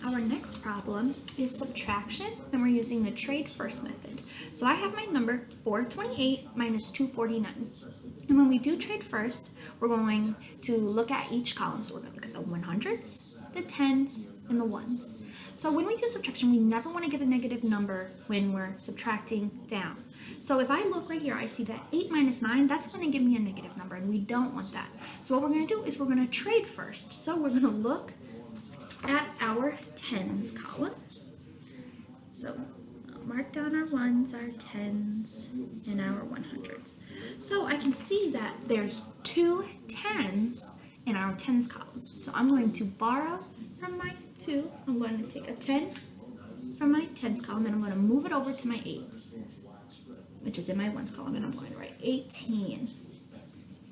Our next problem is subtraction, and we're using the trade first method. So I have my number 428 minus 249. And when we do trade first, we're going to look at each column. So we're going to look at the 100s, the 10s, and the 1s. So when we do subtraction, we never want to get a negative number when we're subtracting down. So if I look right here, I see that 8 minus 9, that's going to give me a negative number, and we don't want that. So what we're going to do is we're going to trade first. So we're going to look at our tens column. So I'll mark down our ones, our tens, and our 100s. So I can see that there's 2 tens in our tens column. So I'm going to borrow from my 2. I'm going to take a 10 from my tens column, and I'm going to move it over to my 8, which is in my ones column, and I'm going to write 18.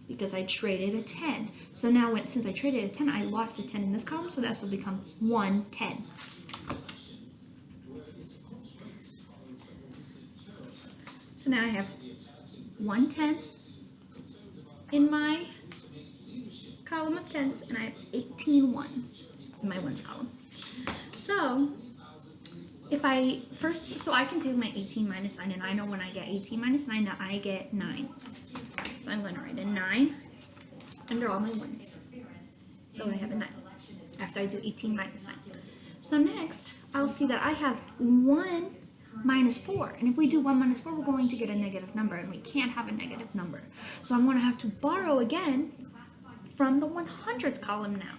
Because I traded a 10. So now since I traded a 10, I lost a 10 in this column, so this will become 110. So now I have 110 in my column of tens, and I have 18 ones in my ones column. So if I so I can do my 18 minus 9, and I know when I get 18 minus 9 that I get 9. So I'm going to write a 9 under all my ones. So I have a 9 after I do 18 minus 9. So next, I'll see that I have 1 minus 4. And if we do 1 minus 4, we're going to get a negative number, and we can't have a negative number. So I'm going to have to borrow again from the 100s column now.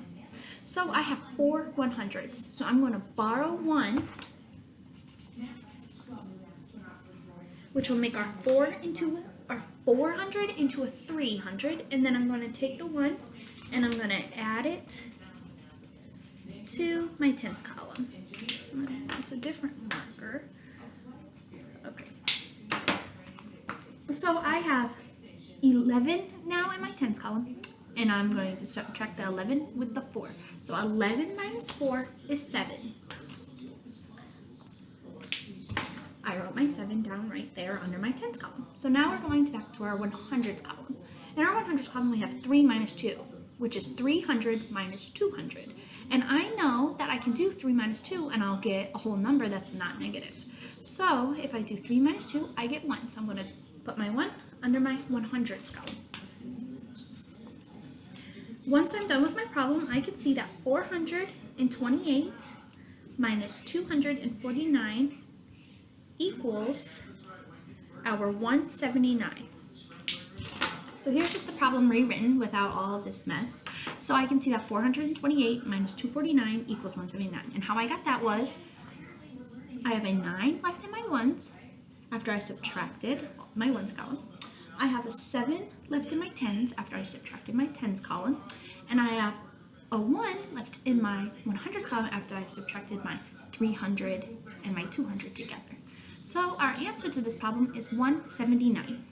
So I have 4 100s. So I'm going to borrow 1, which will make our 400 into a 300, and then I'm going to take the 1 and I'm going to add it to my tens column. It's a different marker. Okay. So I have 11 now in my tens column, and I'm going to subtract the 11 with the 4. So 11 minus 4 is 7. I wrote my 7 down right there under my tens column. So now we're going back to our 100s column. In our 100s column, we have 3 minus 2, which is 300 minus 200. And I know that I can do 3 minus 2, and I'll get a whole number that's not negative. So if I do 3 minus 2, I get 1. So I'm going to put my 1 under my 100s column. Once I'm done with my problem, I can see that 428 minus 249 equals our 179. So here's just the problem rewritten without all of this mess. So I can see that 428 minus 249 equals 179. And how I got that was, I have a 9 left in my ones after I subtracted my ones column. I have a 7 left in my tens after I subtracted my tens column. And I have a 1 left in my 100s column after I subtracted my 300 and my 200 together. So our answer to this problem is 179.